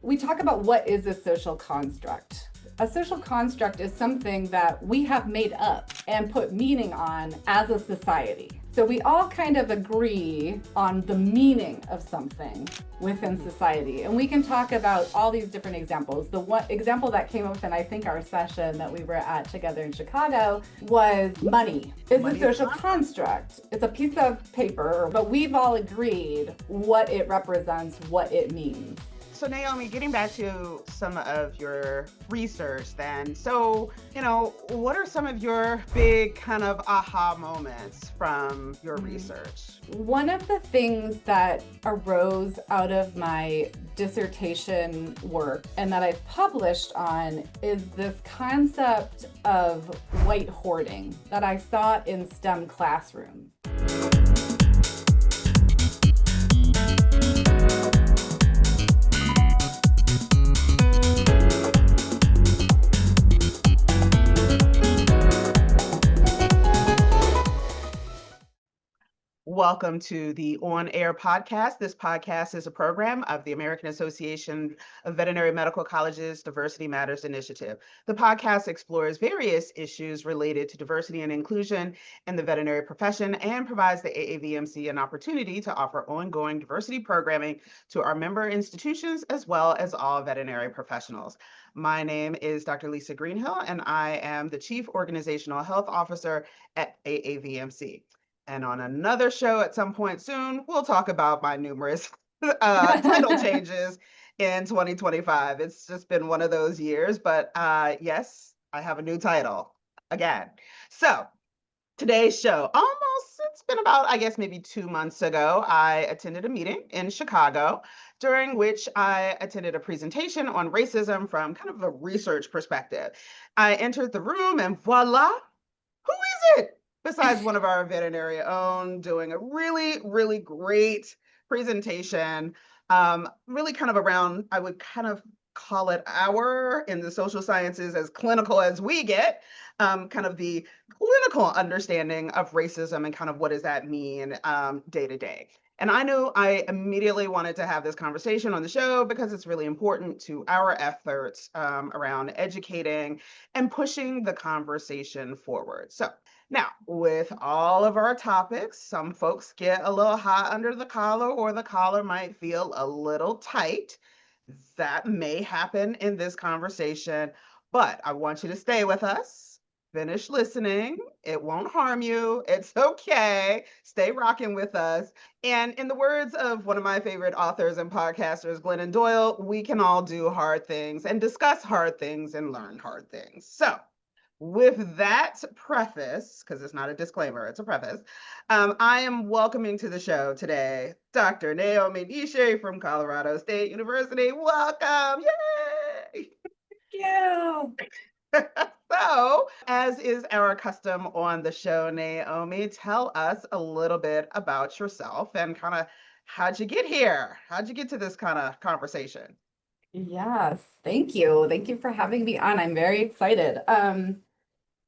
we talk about what is a social construct. A social construct is something that we have made up and put meaning on as a society. So we all kind of agree on the meaning of something within society. And we can talk about all these different examples. The one example that came up in, I think, our session that we were at together in Chicago was money. It's a social construct. It's a piece of paper, but we've all agreed what it represents, what it means. So Naomi, getting back to some of your research then, so, what are some of your big kind of aha moments from your research? One of the things that arose out of my dissertation work and that I've published on is this concept of white hoarding that I saw in STEM classrooms. Welcome to the On Air podcast. This podcast is a program of the American Association of Veterinary Medical Colleges Diversity Matters Initiative. The podcast explores various issues related to diversity and inclusion in the veterinary profession and provides the AAVMC an opportunity to offer ongoing diversity programming to our member institutions as well as all veterinary professionals. My name is Dr. Lisa Greenhill, and I am the Chief Organizational Health Officer at AAVMC. And on another show at some point soon, we'll talk about my numerous title changes in 2025. It's just been one of those years, but yes, I have a new title again. So today's show, it's been about, I guess, maybe 2 months ago, I attended a meeting in Chicago during which I attended a presentation on racism from kind of a research perspective. I entered the room and voila, who is it? Besides one of our veterinary own doing a really, really great presentation, really kind of around, I would kind of call it our, in the social sciences, as clinical as we get, kind of the clinical understanding of racism and kind of what does that mean day to day. And I knew I immediately wanted to have this conversation on the show because it's really important to our efforts around educating and pushing the conversation forward. So now, with all of our topics, some folks get a little hot under the collar or the collar might feel a little tight. That may happen in this conversation, but I want you to stay with us. Finish listening. It won't harm you. It's okay. Stay rocking with us. And in the words of one of my favorite authors and podcasters, Glennon Doyle, we can all do hard things and discuss hard things and learn hard things. So, with that preface, because it's not a disclaimer, it's a preface, I am welcoming to the show today Dr. Naomi Nishi from Colorado State University. Welcome! Yay! Thank you. So, as is our custom on the show, Naomi, tell us a little bit about yourself and kind of how'd you get here? How'd you get to this kind of conversation? Yes, thank you. Thank you for having me on. I'm very excited.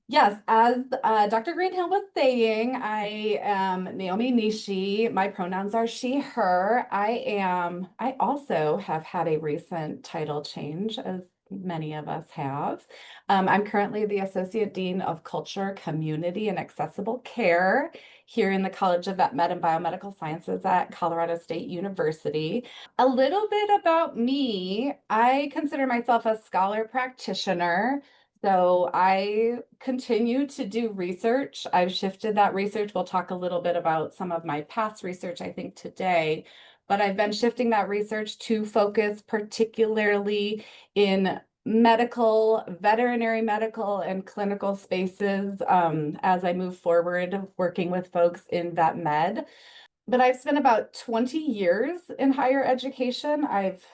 Yes, as Dr. Greenhill was saying, I am Naomi Nishi. My pronouns are she, her. I also have had a recent title change, as many of us have. I'm currently the Associate Dean of Culture, Community, and Accessible Care here in the College of Vet Med and Biomedical Sciences at Colorado State University. A little bit about me, I consider myself a scholar practitioner. So I continue to do research. I've shifted that research. We'll talk a little bit about some of my past research, I think, today, but I've been shifting that research to focus particularly in veterinary medical, and clinical spaces as I move forward working with folks in vet med. But I've spent about 20 years in higher education. I've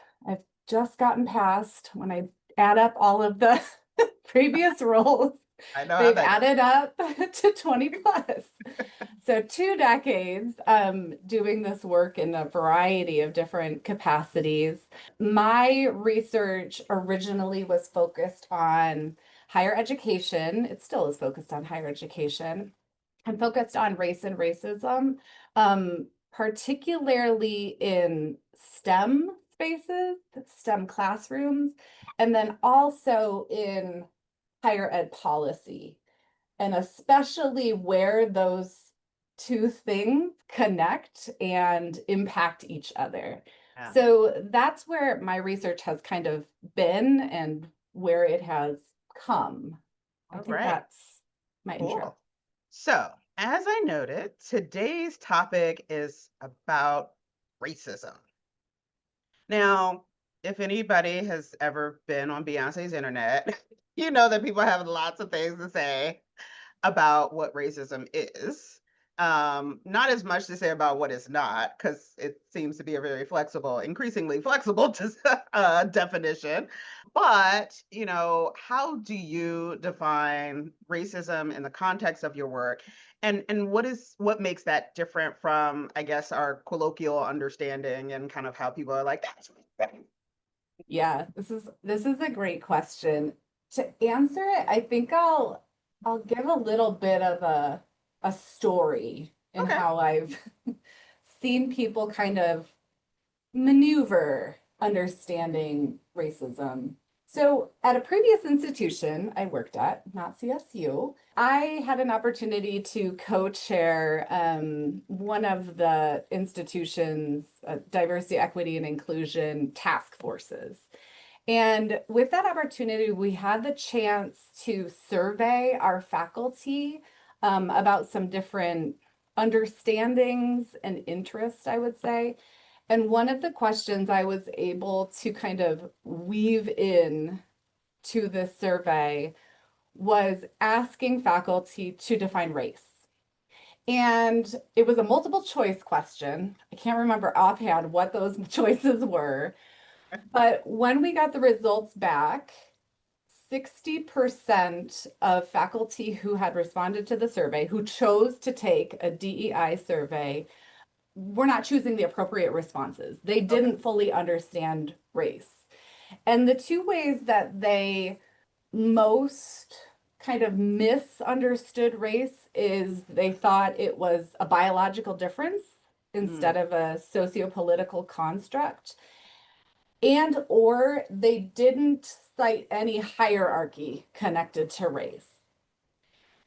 just gotten past, when I add up all of the previous roles, I know they've added up to 20 plus. So 2 decades doing this work in a variety of different capacities. My research originally was focused on higher education. It still is focused on higher education. I'm focused on race and racism, particularly in STEM spaces, STEM classrooms, and then also in higher ed policy, and especially where those two things connect and impact each other. Yeah. So that's where my research has kind of been and where it has come. I All think right. that's my intro. Cool. So, as I noted, today's topic is about racism. Now, if anybody has ever been on Beyonce's internet, you know that people have lots of things to say about what racism is. Not as much to say about what it's not, because it seems to be a very flexible, increasingly flexible definition. But, how do you define racism in the context of your work? And what makes that different from, I guess, our colloquial understanding and kind of how people are like, that's right. Yeah, this is a great question. To answer it, I think I'll give a little bit of a story in Okay. how I've seen people kind of maneuver understanding racism. So, at a previous institution I worked at, not CSU, I had an opportunity to co-chair one of the institution's diversity, equity, and inclusion task forces. And with that opportunity, we had the chance to survey our faculty about some different understandings and interests, I would say. And one of the questions I was able to kind of weave in to this survey was asking faculty to define race. And it was a multiple choice question. I can't remember offhand what those choices were, but when we got the results back, 60% of faculty who had responded to the survey, who chose to take a DEI survey, were not choosing the appropriate responses. They Okay. didn't fully understand race. And the two ways that they most kind of misunderstood race is they thought it was a biological difference Mm, instead of a socio-political construct, and or they didn't cite any hierarchy connected to race.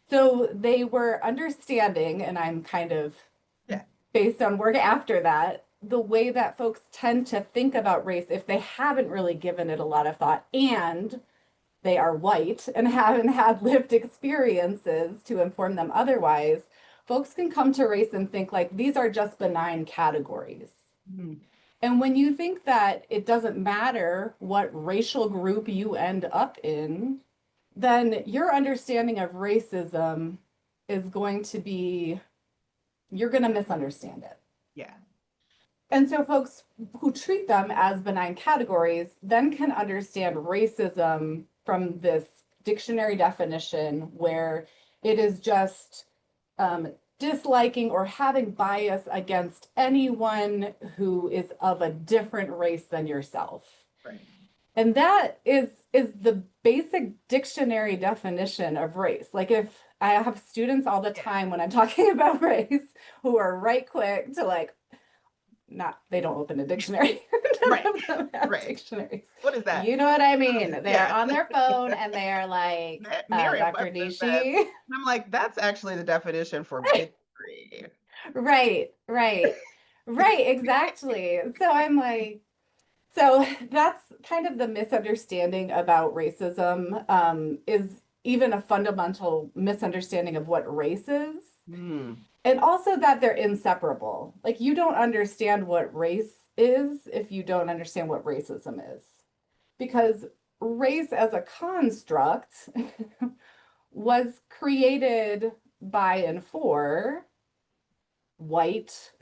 So they were understanding, and I'm kind of yeah. based on work after that, the way that folks tend to think about race if they haven't really given it a lot of thought and they are white and haven't had lived experiences to inform them otherwise, folks can come to race and think like these are just benign categories. Mm, And when you think that it doesn't matter what racial group you end up in, then your understanding of racism is going to be, you're going to misunderstand it. yeah. And so folks who treat them as benign categories then can understand racism from this dictionary definition where it is just disliking or having bias against anyone who is of a different race than yourself. Right. And that is the basic dictionary definition of race. Like if I have students all the Yeah. time when I'm talking about race who are right quick to like, not they don't open a dictionary. None Right. of them have Right. dictionaries. What is that? You know what I mean? They're Yeah. on their phone and they're like, Dr. Merriam-Webster says, Nishi. and I'm like, that's actually the definition for bigotry. Right, right, right, exactly. So I'm like, so that's kind of the misunderstanding about racism, is even a fundamental misunderstanding of what race is. Mm, And also that they're inseparable. Like you don't understand what race is if you don't understand what racism is. Because race as a construct was created by and for white,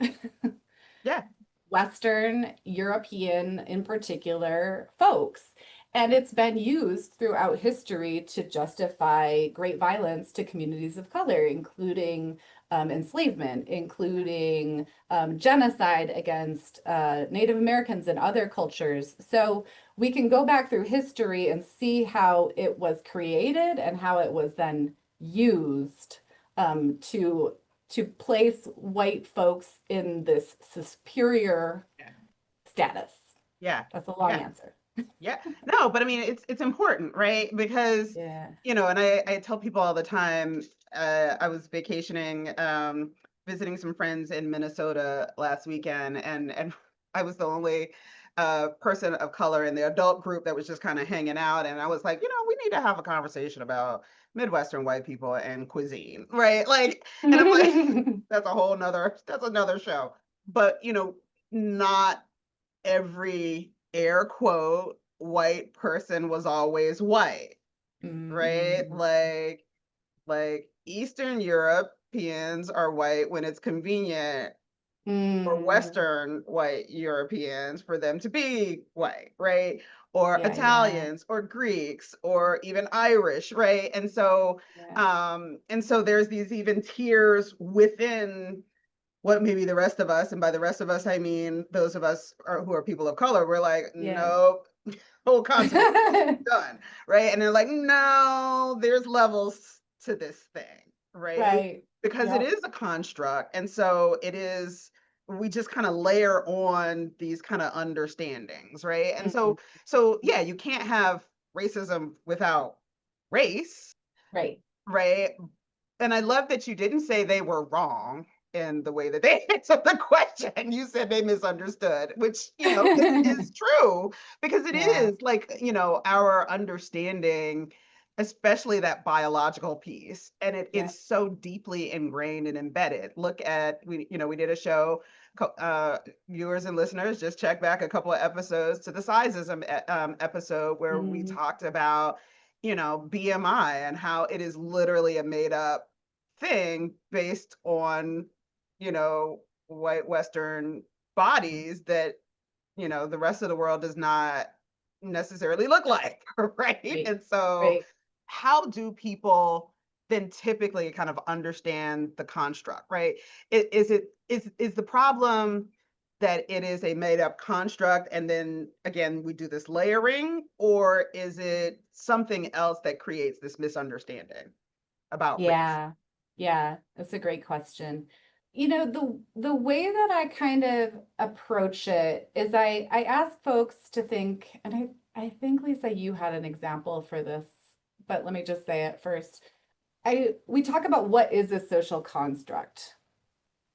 yeah. Western European in particular folks. And it's been used throughout history to justify great violence to communities of color, including enslavement, including genocide against Native Americans and other cultures. So we can go back through history and see how it was created and how it was then used to place white folks in this superior Yeah. status. Yeah. That's a long Yeah. answer. Yeah. No, but I mean, it's important, right? Because, Yeah. and I tell people all the time, I was vacationing, visiting some friends in Minnesota last weekend, and I was the only person of color in the adult group that was just kind of hanging out. And I was like, we need to have a conversation about Midwestern white people and cuisine, right? Like, and I'm like, that's another show. But, not every air quote white person was always white, right? Mm-mm. Like Eastern Europeans are white when it's convenient for Mm. Western white Europeans for them to be white, right? Or Yeah, yeah, Italians or Greeks or even Irish, right? yeah, And so there's these even tiers within what maybe the rest of us, and by the rest of us, I mean those of us who are people of color, we're like, yeah. nope, whole continent done, right? And they're like, no, there's levels to this thing, right? Right. Because it Yep. is a construct. And so we just kind of layer on these kind of understandings, right? And Mm-mm. so yeah, you can't have racism without race, Right. right? And I love that you didn't say they were wrong in the way that they answered the question. You said they misunderstood, which, is true because it Yeah, is like, our understanding, especially that biological piece, and it yeah. is so deeply ingrained and embedded. Look at, we did a show, viewers and listeners, just check back a couple of episodes to the sizeism episode where we Mm, talked about BMI and how it is literally a made up thing based on, white Western bodies that, the rest of the world does not necessarily look like, right? right. And so, Right. how do people then typically kind of understand the construct, right? Is the problem that it is a made up construct and then again we do this layering, or is it something else that creates this misunderstanding about race? Yeah. Yeah. That's a great question. The way that I kind of approach it is I ask folks to think, and I think Lisa, you had an example for this, but let me just say it first. We talk about what is a social construct.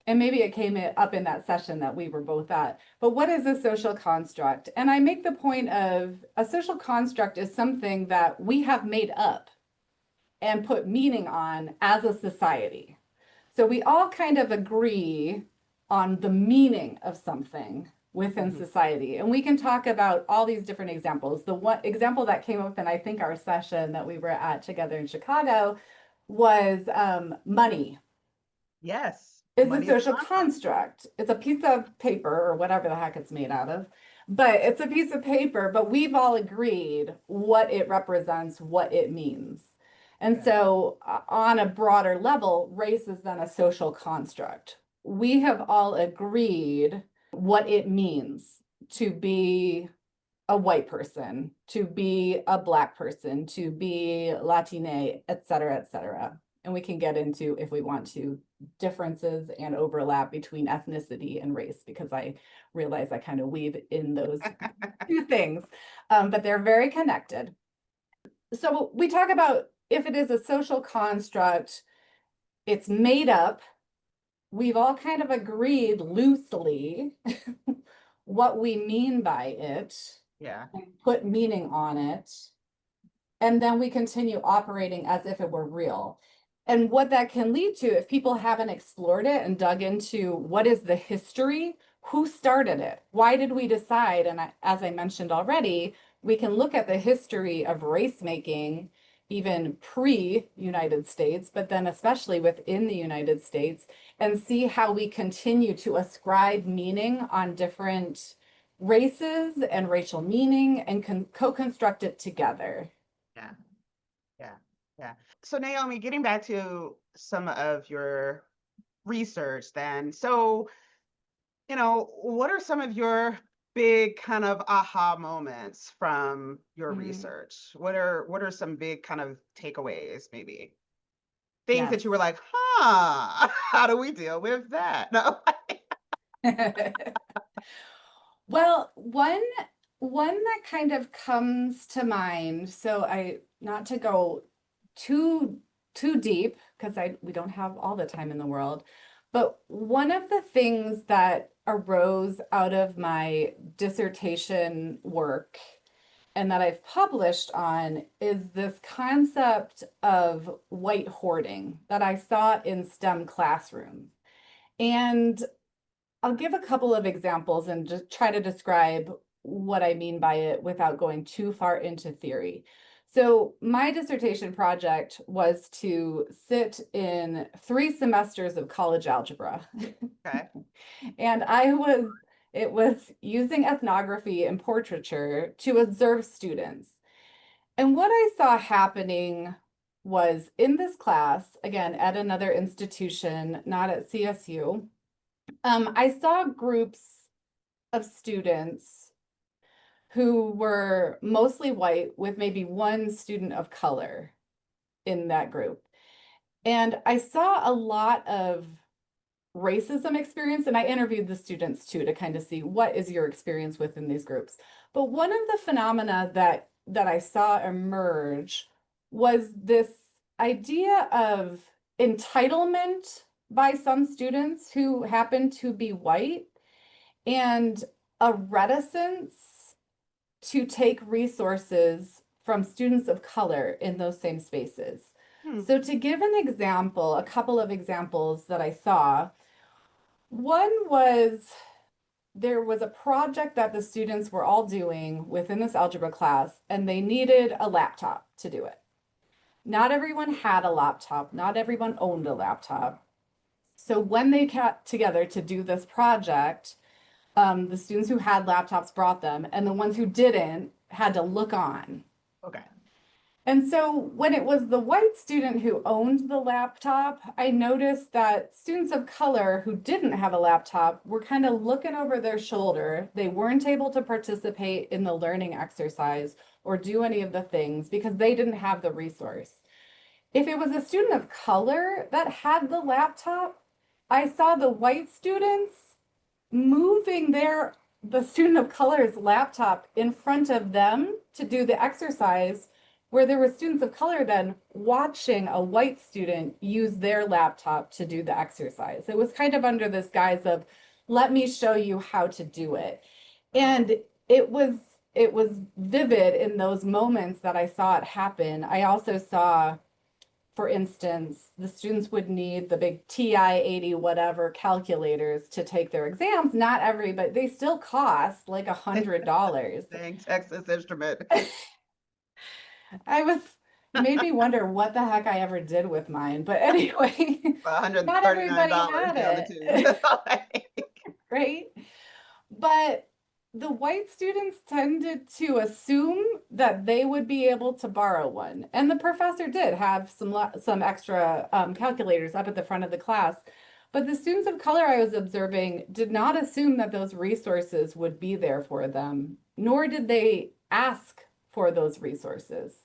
And maybe it came up in that session that we were both at. But what is a social construct? And I make the point of a social construct is something that we have made up and put meaning on as a society. So we all kind of agree on the meaning of something within Mhm. society. And we can talk about all these different examples. The one example that came up in, I think, our session that we were at together in Chicago was money Yes, is a money is a social construct. construct. It's a piece of paper or whatever the heck it's made out of, but it's a piece of paper, but we've all agreed what it represents, what it means. And Yeah. so, on a broader level, race is then a social construct. We have all agreed what it means to be a white person, to be a black person, to be Latine, et cetera, et cetera. And we can get into, if we want to, differences and overlap between ethnicity and race, because I realize I kind of weave in those two things, but they're very connected. So we talk about if it is a social construct, it's made up. We've all kind of agreed loosely what we mean by it Yeah. and put meaning on it. And then we continue operating as if it were real. And what that can lead to, if people haven't explored it and dug into what is the history, who started it? Why did we decide? And as I mentioned already, we can look at the history of race making, even pre-United States, but then especially within the United States, and see how we continue to ascribe meaning on different races and racial meaning and co-construct it together. Yeah. Yeah. Yeah. So Naomi, getting back to some of your research then. So, what are some of your big kind of aha moments from your Mm, research? What are some big kind of takeaways maybe? Things yes. that you were like, huh, how do we deal with that? No. Well, one one that kind of comes to mind, so not to go too too deep because I we don't have all the time in the world, but one of the things that arose out of my dissertation work and that I've published on is this concept of white hoarding that I saw in STEM classrooms. And I'll give a couple of examples and just try to describe what I mean by it without going too far into theory. So, my dissertation project was to sit in 3 semesters of college algebra. Okay. And it was using ethnography and portraiture to observe students. And what I saw happening was in this class, again, at another institution, not at CSU, I saw groups of students who were mostly white with maybe one student of color in that group. And I saw a lot of racism experience, and I interviewed the students too to kind of see what is your experience within these groups. But one of the phenomena that I saw emerge was this idea of entitlement by some students who happen to be white and a reticence to take resources from students of color in those same spaces. Hmm. So to give an example, a couple of examples that I saw, one was there was a project that the students were all doing within this algebra class, and they needed a laptop to do it. Not everyone had a laptop, not everyone owned a laptop. So when they got together to do this project, the students who had laptops brought them, and the ones who didn't had to look on. Okay. And so when it was the white student who owned the laptop, I noticed that students of color who didn't have a laptop were kind of looking over their shoulder. They weren't able to participate in the learning exercise or do any of the things because they didn't have the resource. If it was a student of color that had the laptop, I saw the white students moving the student of color's laptop in front of them to do the exercise, where there were students of color then watching a white student use their laptop to do the exercise. It was kind of under this guise of, let me show you how to do it. And it was vivid in those moments that I saw it happen. I also saw, for instance, the students would need the big TI-80 whatever calculators to take their exams. Not every, but they still cost like $100. Thanks, Texas Instrument. I was made me wonder what the heck I ever did with mine. But anyway, not everybody $139 had down the it, tube. right? But the white students tended to assume that they would be able to borrow one. And the professor did have some extra calculators up at the front of the class. But the students of color I was observing did not assume that those resources would be there for them, nor did they ask for those resources.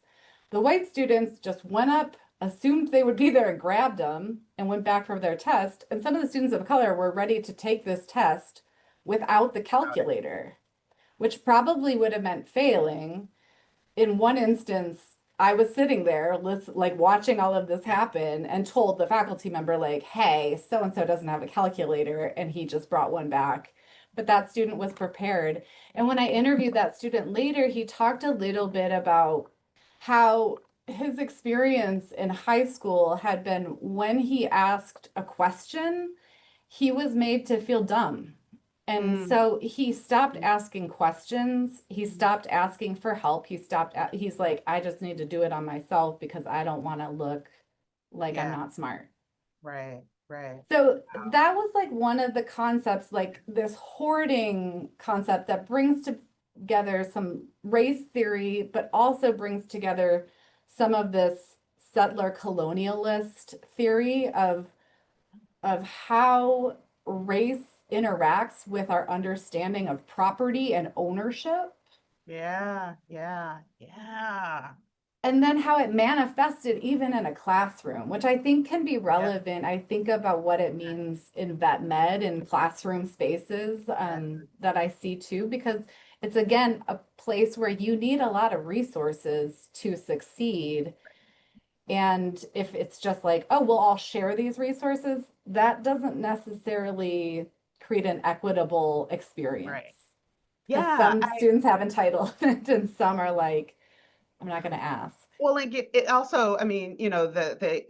The white students just went up, assumed they would be there and grabbed them and went back for their test. And some of the students of color were ready to take this test without the calculator, which probably would have meant failing. In one instance, I was sitting there, like watching all of this happen, and told the faculty member, like, "Hey, so and so doesn't have a calculator," and he just brought one back. But that student was prepared. And when I interviewed that student later, he talked a little bit about how his experience in high school had been when he asked a question, he was made to feel dumb. And Mm, so he stopped asking questions. He stopped asking for help. He's like, I just need to do it on myself because I don't want to look like I'm yeah, not smart. right, right. So Wow. that was like one of the concepts, like this hoarding concept that brings together some race theory, but also brings together some of this settler colonialist theory of how race interacts with our understanding of property and ownership, Yeah, yeah, yeah, and then how it manifested even in a classroom, which I think can be yeah, relevant. I think about what it means in vet med and classroom spaces yeah. that I see too, because it's again a place where you need a lot of resources to succeed. And if it's just like, oh, we'll all share these resources, that doesn't necessarily create an equitable experience. Right. Because Yeah, some students have entitlement and some are like, I'm not going to ask. well, and it also, I mean, the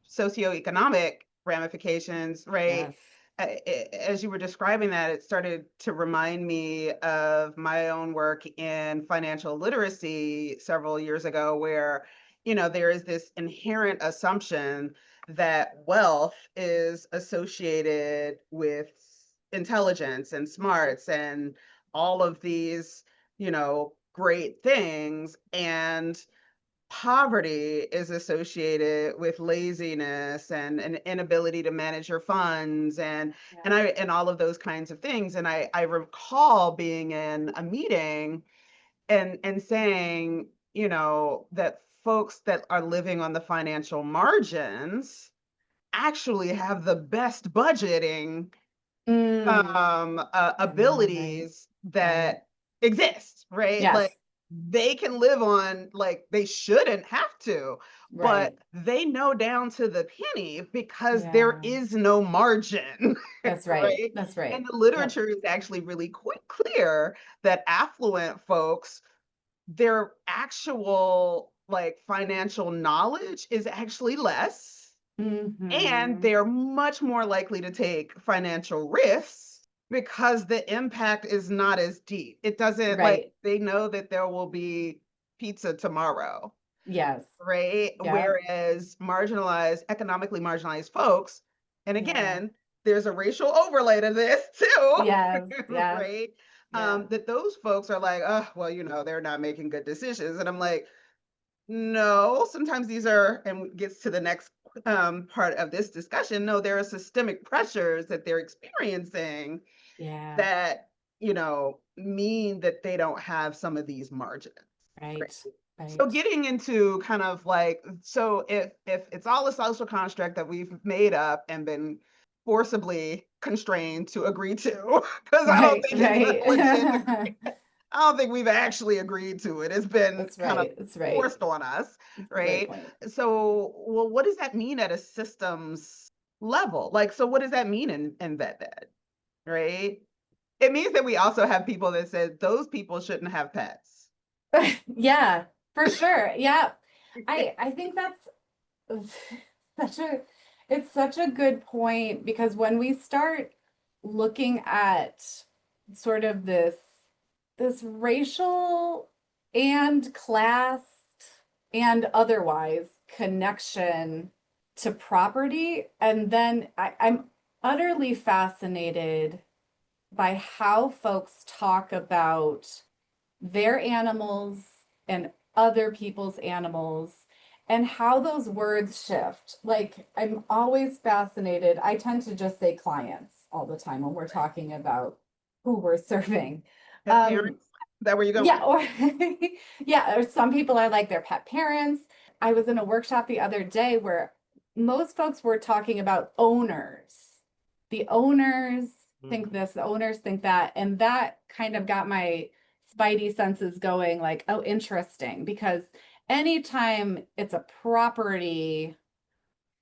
socioeconomic ramifications, right? Yes. As you were describing that, it started to remind me of my own work in financial literacy several years ago, where, there is this inherent assumption that wealth is associated with intelligence and smarts and all of these, great things. And poverty is associated with laziness and an inability to manage your funds Yeah. and all of those kinds of things. And I recall being in a meeting and saying, that folks that are living on the financial margins actually have the best budgeting Mm. Right. abilities Right. that exist, right? Yes. Like they can live on, like they shouldn't have to, but Right. they know down to the penny because there Yeah. is no margin, That's right. right? That's And right. the Yep. literature is actually really quick, clear that affluent folks, their actual like financial knowledge is actually less, and Hmm. they're much more likely to take financial risks because the impact is not as deep. It doesn't, like, Right. they know that there will be pizza tomorrow, Yes. right? Yep. Whereas economically marginalized folks, and Yeah. again, there's a racial overlay to this too, Yes. Yes. right? Yeah. That those folks are like, oh, well, they're not making good decisions. And I'm like, no, sometimes these are, and gets to the next part of this discussion. No, there are systemic pressures that they're experiencing Yeah. that, mean that they don't have some of these margins. Right. Right. So Right. getting into kind of like, so if it's all a social construct that we've made up and been forcibly constrained to agree to, because I don't Right. think it's a legit Right. I don't think we've actually agreed to it. It's been That's kind of right. That's right. forced on us, That's a great right? point. So, well, what does that mean at a systems level? Like, so what does that mean in vet ed, right? It means that we also have people that said those people shouldn't have pets. Yeah, for sure. Yeah. I think that's such a it's such a good point because when we start looking at sort of this racial and class and otherwise connection to property, and then I'm utterly fascinated by how folks talk about their animals and other people's animals and how those words shift. Like, I'm always fascinated. I tend to just say clients all the time when we're talking about who we're serving. Pet Um, parents? Is that where you're yeah, going? or yeah, or some people are like their pet parents. I was in a workshop the other day where most folks were talking about owners. The owners think Mhm. this, the owners think that, and that kind of got my spidey senses going like, oh, interesting, because anytime it's a property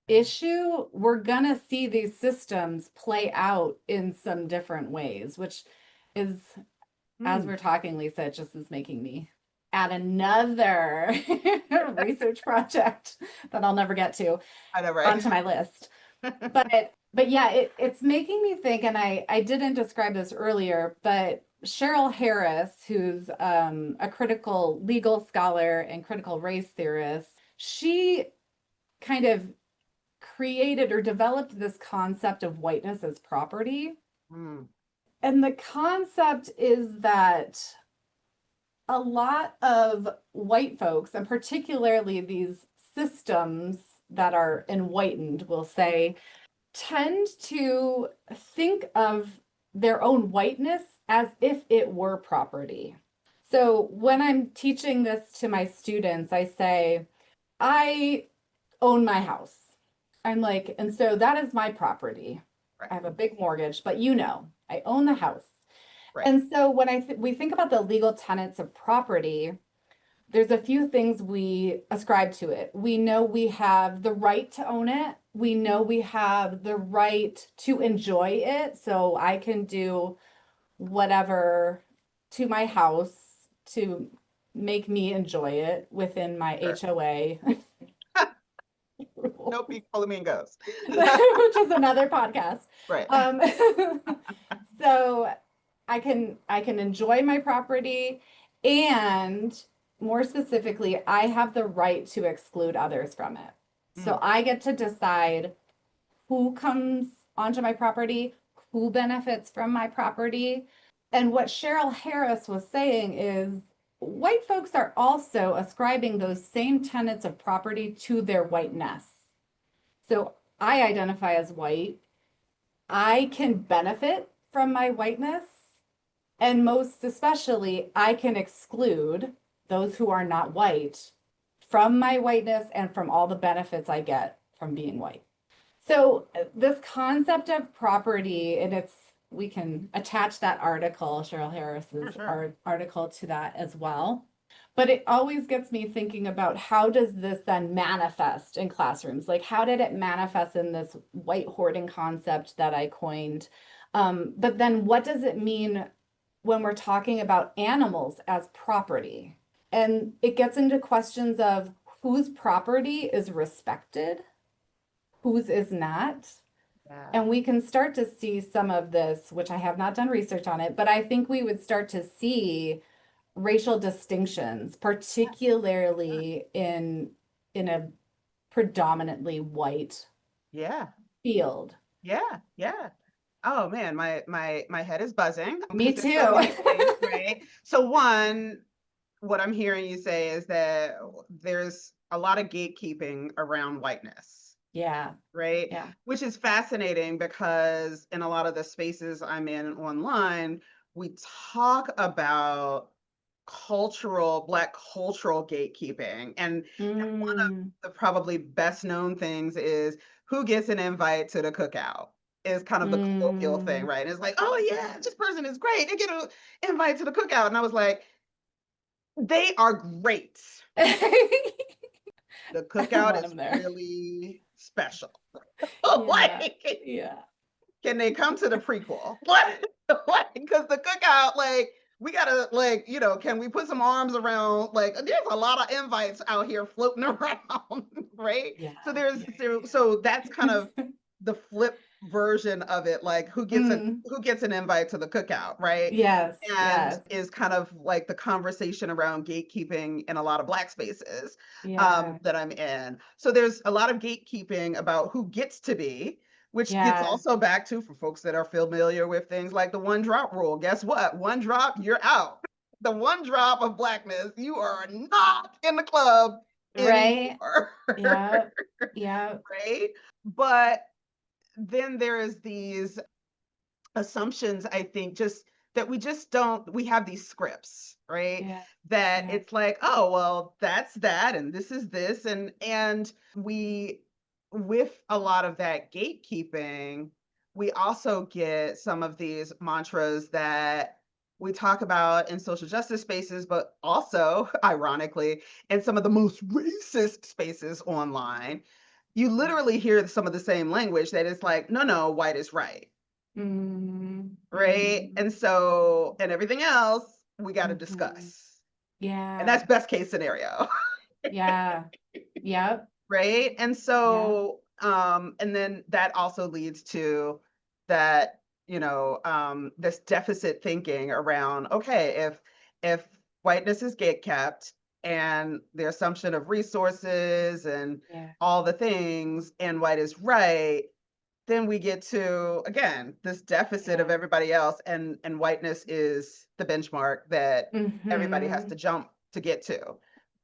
issue, we're gonna see these systems play out in some different ways, which is, as Hmm. we're talking, Lisa, it just is making me add another research project that I'll never get to I know, right? onto my list. But yeah, it's making me think, and I didn't describe this earlier, but Cheryl Harris, who's a critical legal scholar and critical race theorist, she kind of created or developed this concept of whiteness as property. Mm. And the concept is that a lot of white folks, and particularly these systems that are enlightened, will say, tend to think of their own whiteness as if it were property. So when I'm teaching this to my students, I say, I own my house. I'm like, and so that is my property. I Right, have a big mortgage, but I own the house. Right. And so when we think about the legal tenets of property, there's a few things we ascribe to it. We know we have the right to own it. We know we have the right to enjoy it. So I can do whatever to my house to make me enjoy it within my Sure. HOA No rules, big flamingos. which is another podcast. Right. Um, so I can enjoy my property, and more specifically, I have the right to exclude others from it. So Mm, I get to decide who comes onto my property, who benefits from my property. And what Cheryl Harris was saying is white folks are also ascribing those same tenets of property to their whiteness. So I identify as white. I can benefit from my whiteness. And most especially, I can exclude those who are not white from my whiteness and from all the benefits I get from being white. So this concept of property, and we can attach that article, Cheryl for Harris's sure. article to that as well. But it always gets me thinking about how does this then manifest in classrooms? Like how did it manifest in this white hoarding concept that I coined? But then what does it mean when we're talking about animals as property? And it gets into questions of whose property is respected, whose is not. Yeah. And we can start to see some of this, which I have not done research on it, but I think we would start to see racial distinctions, particularly in a predominantly white Yeah. field. Yeah. Yeah. Oh man, my head is buzzing Me because there's so too. many things, right? So one, what I'm hearing you say is that there's a lot of gatekeeping around whiteness, Yeah, right? yeah. Which is fascinating because in a lot of the spaces I'm in online, we talk about Black cultural gatekeeping. And one of Mm, the probably best known things is who gets an invite to the cookout is kind of the colloquial thing, mm. right? And it's like, oh yeah, this person is great. They get an invite to the cookout. And I was like, they are great. The I cookout want is them there. really special. Yeah, Like, yeah. can they come to the prequel? What? Because the cookout, like, we gotta, like, can we put some arms around? Like, there's a lot of invites out here floating around, right? Yeah, So yeah, so that's kind yeah, of yeah. the flip version of it, like Mm, who gets an invite to the cookout, right? yes, And yes, is kind of like the conversation around gatekeeping in a lot of Black spaces yeah, that I'm in. So there's a lot of gatekeeping about who gets to be, which gets yeah. also back to for folks that are familiar with things like the one drop rule. Guess what? One drop, you're out. The one drop of Blackness, you are not in the club Right? anymore. Yeah, yeah, Right? But then there's these assumptions, I think, just that we just don't, we have these scripts, right? yeah, That yeah, it's like, oh, well, that's that, and this is this. And we, with a lot of that gatekeeping, we also get some of these mantras that we talk about in social justice spaces, but also, ironically, in some of the most racist spaces online. You yeah. literally hear some of the same language that is like, no, no, white is right, Mm, right? mm, And so, and everything else we got to mm-hmm. discuss. And Yeah, that's best case scenario, yeah, yep, right? And yeah, so, and then that also leads to that, this deficit thinking around, okay, if whiteness is gate kept and the assumption of resources and yeah, all the things and white is right, then we get to again this deficit of yeah. everybody else, and whiteness is the benchmark that everybody has Mm-hmm, to jump to get to,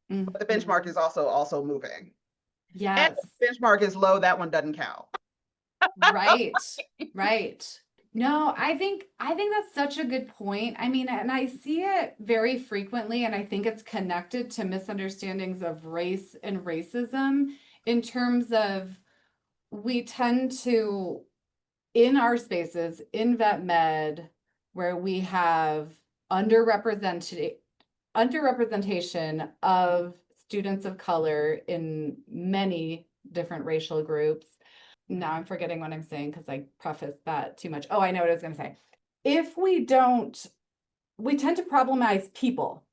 but the benchmark mm-hmm. is also moving, and if Yes, the benchmark is low, that one doesn't count. right, right. No, I think that's such a good point. I mean, and I see it very frequently, and I think it's connected to misunderstandings of race and racism in terms of we tend to, in our spaces, in vet med, where we have underrepresented underrepresentation of students of color in many different racial groups. Now I'm forgetting what I'm saying because I prefaced that too much. Oh, I know what I was going to say. If we don't, we tend to problemize people.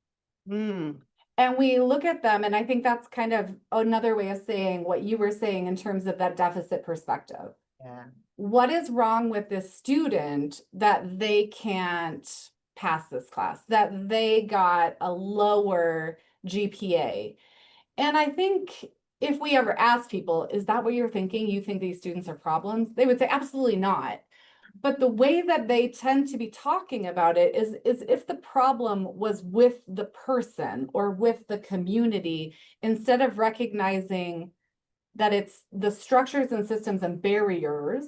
Mm, And we look at them, and I think that's kind of another way of saying what you were saying in terms of that deficit perspective. yeah. What is wrong with this student that they can't pass this class, that they got a lower GPA? And I think if we ever ask people, is that what you're thinking? You think these students are problems? They would say, absolutely not. But the way that they tend to be talking about it is if the problem was with the person or with the community, instead of recognizing that it's the structures and systems and barriers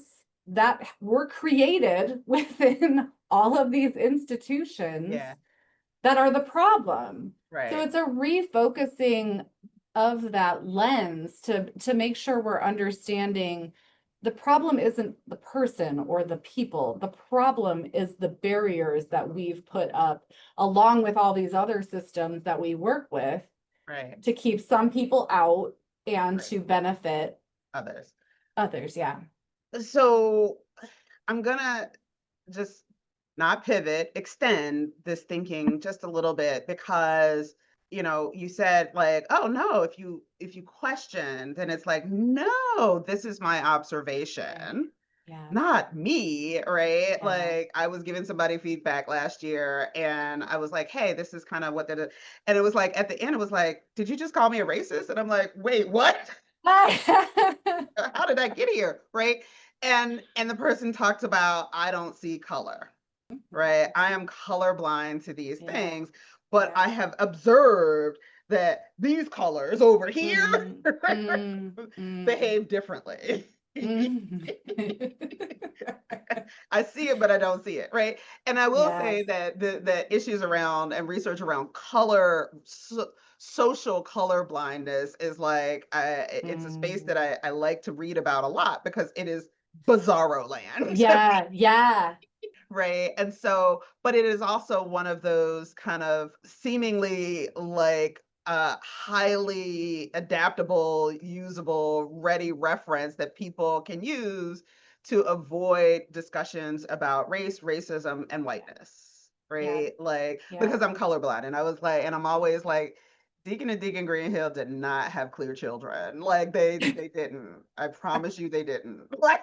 that were created within all of these institutions Yeah. that are the problem. So Right. it's a refocusing of that lens to make sure we're understanding the problem isn't the person or the people. The problem is the barriers that we've put up along with all these other systems that we work with Right. to keep some people out and Right. to benefit Others. others. Yeah. So I'm gonna just not pivot, extend this thinking just a little bit because you said like, oh no, if you question, then it's like, no, this is my Right. observation, Yes. not me, right? Yeah. Like I was giving somebody feedback last year and I was like, hey, this is kind of what did it, and it was like at the end, it was like, did you just call me a racist? And I'm like, wait, what? How did I get here? Right. And the person talked about, I don't see color, right? I am colorblind to these Yeah. things, but I Yeah. have observed that these colors over here Mm, mm, mm, behave differently. mm. I see it, but I don't see it, right? And I will Yes. say that the issues around and research around color, social color blindness is like, it's a space that Mm. I like to read about a lot because it is bizarro land. Yeah, yeah, Right. And so, but it is also one of those kind of seemingly like highly adaptable, usable, ready reference that people can use to avoid discussions about race, racism, and yeah, whiteness. yeah, Right. Like, yeah. because I'm colorblind and I was like, and I'm always like, Deacon and Deacon Greenhill did not have clear children. Like they didn't. I promise you they didn't. Like,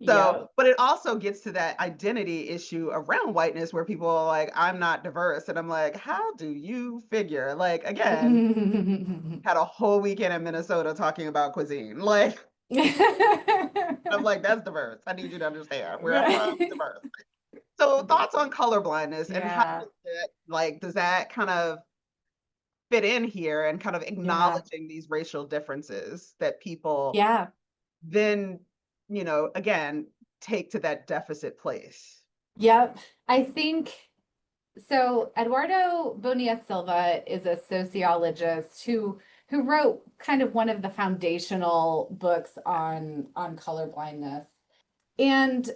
so, Yep. but it also gets to that identity issue around whiteness where people are like, I'm not diverse. And I'm like, how do you figure? Like, again, had a whole weekend in Minnesota talking about cuisine. Like, I'm like, that's diverse. I need you to understand where I'm from, Right. diverse. So, That's thoughts on color blindness and how yeah, does it, like, does that kind of fit in here and kind of yeah, acknowledging these racial differences that people yeah. then, again, take to that deficit place? Yep. I think so. Eduardo Bonilla Silva is a sociologist who wrote kind of one of the foundational books on color blindness. And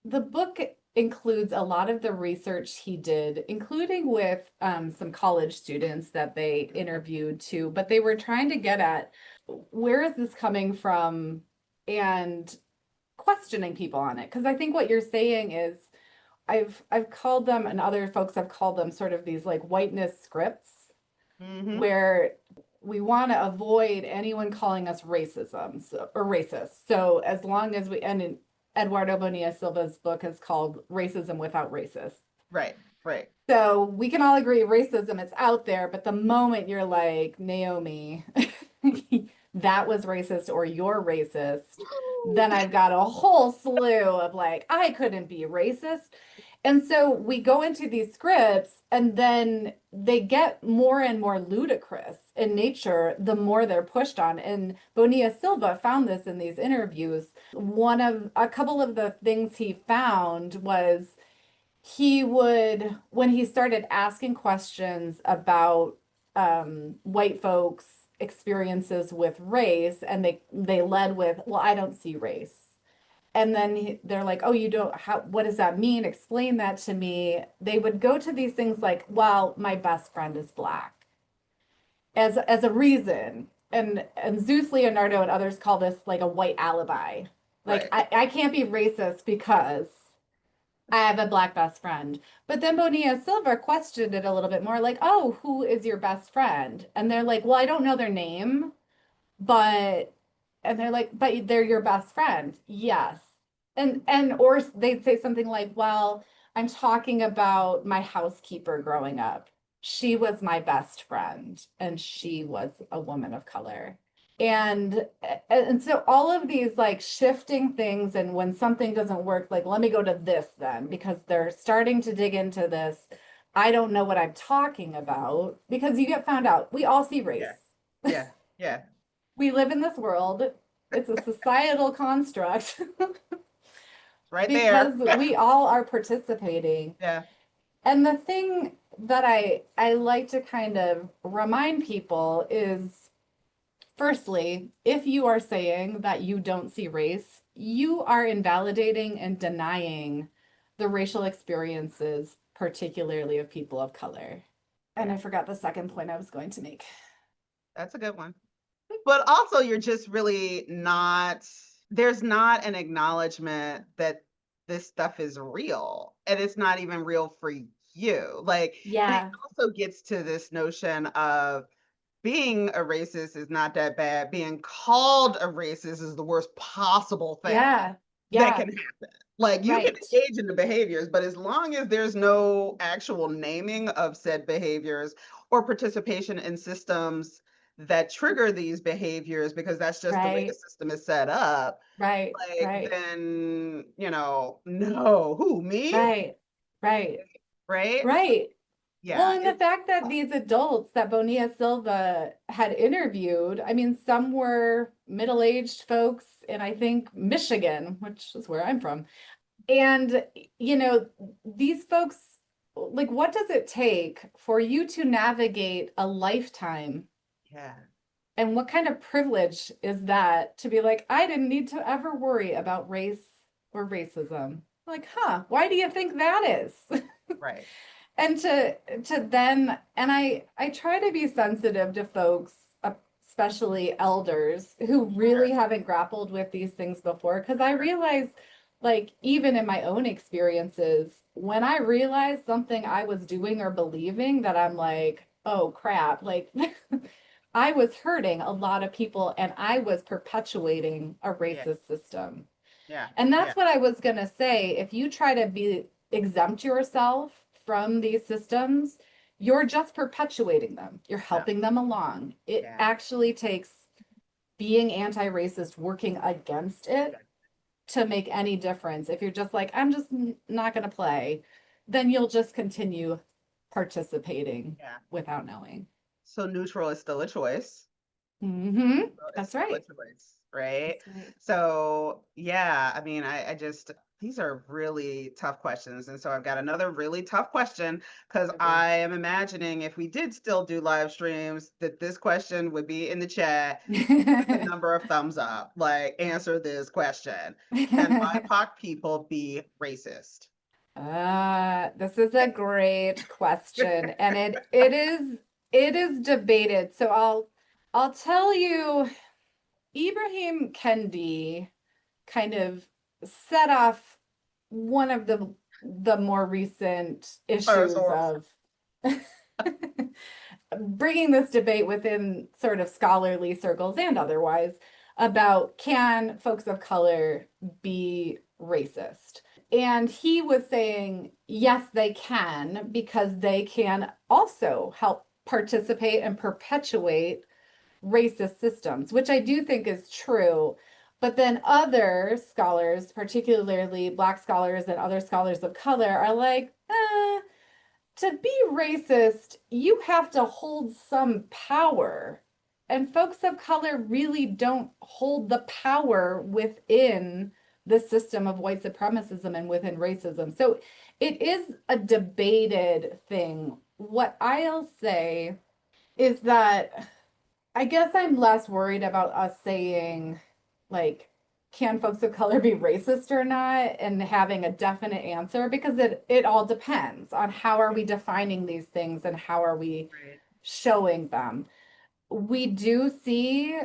the book includes a lot of the research he did, including with some college students that they interviewed too. But they were trying to get at where is this coming from and questioning people on it. Because I think what you're saying is I've called them and other folks have called them sort of these like whiteness scripts Hmm. where we want to avoid anyone calling us racism or racist. So as long as we, and in Eduardo Bonilla Silva's book is called Racism Without Racist. Right, right. So we can all agree racism is out there, but the moment you're like, Naomi, that was racist or you're racist, then I've got a whole slew of like, I couldn't be racist. And so we go into these scripts and then they get more and more ludicrous in nature the more they're pushed on. And Bonilla Silva found this in these interviews. One of a couple of the things he found was he would, when he started asking questions about white folks' experiences with race, and they led with, "Well, I don't see race." And then they're like, oh, you don't, how, what does that mean? Explain that to me. They would go to these things like, well, my best friend is black as a reason. And Zeus, Leonardo, and others call this like a white alibi. Like, Right. I can't be racist because I have a black best friend. But then Bonilla Silva questioned it a little bit more, like, oh, who is your best friend? And they're like, well, I don't know their name, but and they're like, but they're your best friend. Yes. And or they'd say something like, well, I'm talking about my housekeeper growing up. She was my best friend and she was a woman of color. And so all of these like shifting things, and when something doesn't work, like let me go to this then, because they're starting to dig into this. I don't know what I'm talking about, because you get found out. We all see race. Yeah. Yeah. Yeah. We live in this world. It's a societal construct Right because there. we all are participating. Yeah. And the thing that I like to kind of remind people is, firstly, if you are saying that you don't see race, you are invalidating and denying the racial experiences, particularly of people of color. And Yeah. I forgot the second point I was going to make. That's a good one. But also, you're just really not, there's not an acknowledgement that this stuff is real and it's not even real for you. Like, and it Yeah, also gets to this notion of being a racist is not that bad. Being called a racist is the worst possible thing yeah, that yeah, can happen. Like, you can right, engage in the behaviors, but as long as there's no actual naming of said behaviors or participation in systems that trigger these behaviors, because that's just the way the right, system is set up, right, like, right, then, no, who, me? right, right, Right? So, right. Well, yeah, and the it's fact that tough. these adults that Bonilla Silva had interviewed, I mean, some were middle-aged folks in, I think, Michigan, which is where I'm from. And, you know, these folks, like, what does it take for you to navigate a lifetime? Yeah, And what kind of privilege is that to be like, I didn't need to ever worry about race or racism? Like, huh, why do you think that is? right. And to then, and I try to be sensitive to folks, especially elders who really Sure. haven't grappled with these things before, because I realize, like, even in my own experiences, when I realized something I was doing or believing that I'm like, oh crap, like I was hurting a lot of people and I was perpetuating a Yeah, racist system. yeah, And yeah, that's what I was going to say. If you try to be exempt yourself from these systems, you're just perpetuating them. You're yeah, helping them along. It yeah, actually takes being anti-racist, working against it to make any difference. If you're just like, I'm just not going to play, then you'll just continue participating yeah. without knowing. So neutral is still a choice. It's That's still a right. choice, right? That's right. So yeah, I mean, I just these are really tough questions. And so I've got another really tough question because Okay. I am imagining if we did still do live streams, that this question would be in the chat with a number of thumbs up. Like, answer this question. Can BIPOC people be racist? This is a great question, and it is debated. So I'll tell you, Ibrahim Kendi kind of set off one of the more recent First issues oral. of bringing this debate within sort of scholarly circles and otherwise about, can folks of color be racist? And he was saying, yes, they can, because they can also help participate and perpetuate racist systems, which I do think is true. But then other scholars, particularly Black scholars and other scholars of color, are like, to be racist, you have to hold some power. And folks of color really don't hold the power within the system of white supremacism and within racism. So it is a debated thing. What I'll say is that I guess I'm less worried about us saying, like, can folks of color be racist or not, and having a definite answer, because it all depends on how are we defining these things and how are we Right. showing them. We do see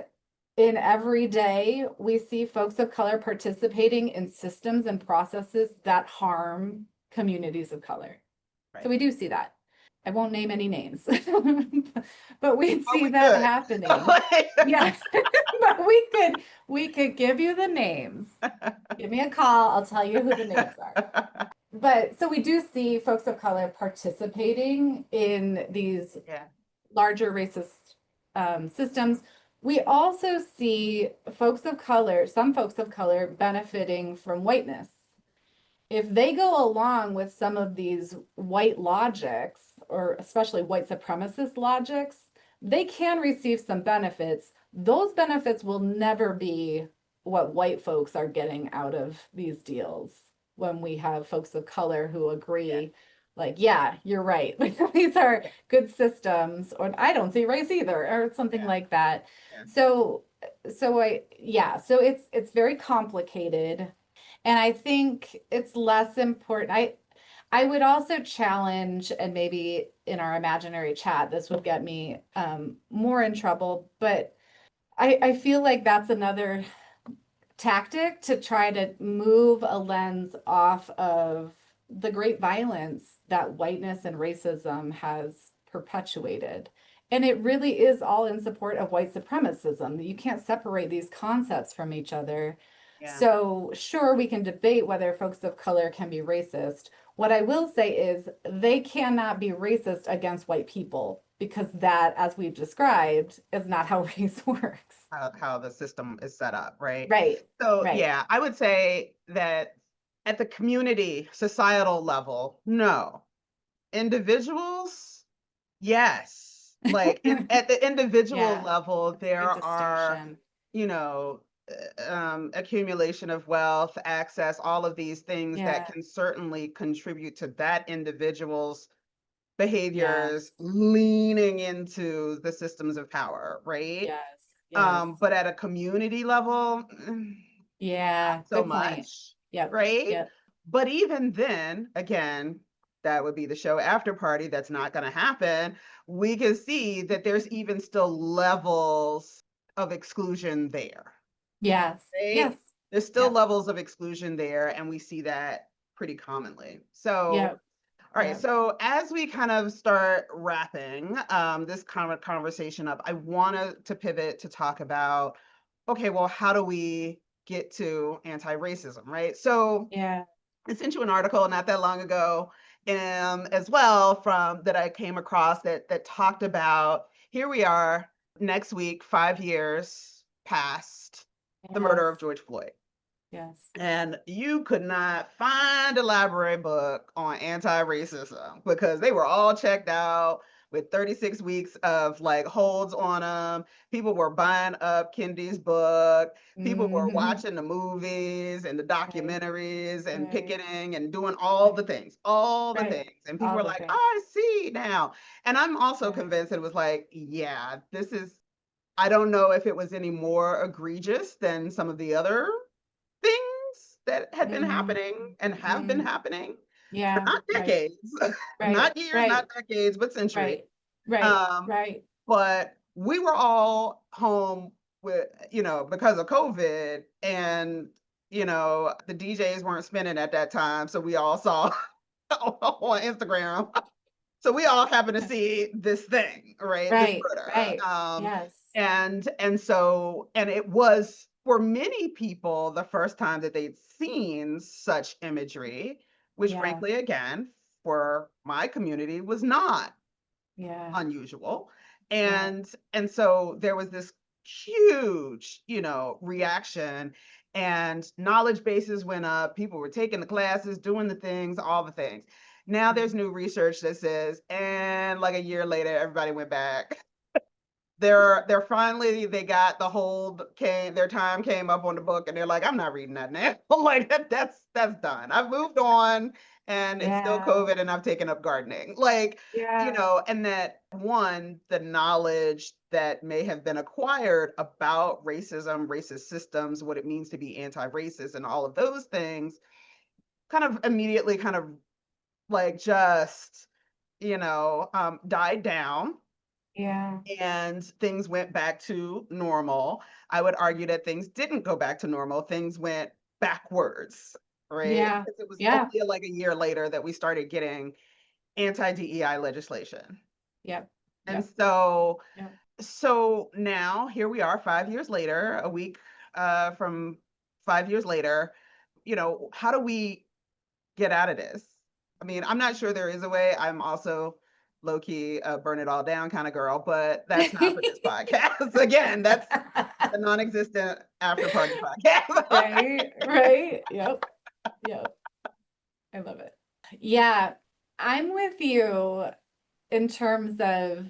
in every day, we see folks of color participating in systems and processes that harm communities of color. So Right. we do see that. I won't name any names, but we But see we that could. happening. Yes, but we could give you the names. Give me a call, I'll tell you who the names are. But so we do see folks of color participating in these Yeah. larger racist systems. We also see folks of color, some folks of color benefiting from whiteness. If they go along with some of these white logics, or especially white supremacist logics, they can receive some benefits. Those benefits will never be what white folks are getting out of these deals when we have folks of color who Yeah. agree, like, yeah, you're right. These are good systems, or I don't see race either, or something Yeah. like that. Yeah. So, so it's very complicated. And I think it's less important. I would also challenge, and maybe in our imaginary chat, this would get me more in trouble, but I feel like that's another tactic to try to move a lens off of the great violence that whiteness and racism has perpetuated. And it really is all in support of white supremacism. You can't separate these concepts from each other. Yeah. So, sure, we can debate whether folks of color can be racist. What I will say is they cannot be racist against white people, because that, as we've described, is not how race works. How the system is set up, right? Right, So right. yeah, I would say that at the community, societal level, no. Individuals, yes. Like at the individual Yeah, level, that's a there good are, distinction. you know, accumulation of wealth, access, all of these things that Yeah, can certainly contribute to that individual's yes, behaviors leaning into the systems of power, right? yes, yes. But at a community level, not Yeah, so good point. much, Yep, right? yep. But even then, again, that would be the show after party. That's not going to happen. We can see that there's even still levels of exclusion there, Yes, yes, right? There's still yep, levels of exclusion there, and we see that pretty commonly. So, yep, all right, yep. so as we kind of start wrapping this kind of conversation up, I wanted to pivot to talk about, okay, well, how do we get to anti-racism, right? So Yeah, I sent you an article not that long ago, as well, from that I came across that talked about, here we are next week, 5 years past the yes, murder of George Floyd. yes. And you could not find a library book on anti-racism because they were all checked out with 36 weeks of like holds on them. People were buying up Kendi's book. People were Hmm. watching the movies and the Right, documentaries and right, picketing and doing all the right, things, all the right. things. And people All were the like, things. I see now. And I'm also Right. convinced it was like, yeah, this is, I don't know if it was any more egregious than some of the other things that had been Mm, happening and have been mm, happening for yeah, not right, decades, right, not years, not right, decades, but centuries. right, right, Um, right. but we were all home with, because of COVID, and, the DJs weren't spinning at that time. So we all saw on Instagram. So we all happen to see this thing, right? This Right, murder. right. Yes. And it was for many people the first time that they'd seen such imagery, which Yeah, frankly, again, for my community was not yeah, unusual. yeah. And so there was this huge, reaction, and knowledge bases went up. People were taking the classes, doing the things, all the things. Now Mm. there's new research that says, and like a year later, everybody went back they're finally, they got the hold, came, their time came up on the book, and they're like, I'm not reading that now. Like that's done. I've moved on, and it's still Yeah. COVID, and I've taken up gardening. Like, Yeah. and that one, the knowledge that may have been acquired about racism, racist systems, what it means to be anti-racist, and all of those things, kind of immediately kind of like just, died down, Yeah. and things went back to normal. I would argue that things didn't go back to normal. Things went backwards, right? Yeah. Because it was Yeah. only like a year later that we started getting anti-DEI legislation. Yep. And Yep. Yep. so now here we are 5 years later, a week from 5 years later, how do we get out of this? I mean, I'm not sure there is a way. I'm also low key burn it all down kind of girl, but that's not for this podcast. Again, that's the non-existent after party podcast. Right. Right. Yep. Yep. I love it. Yeah. I'm with you in terms of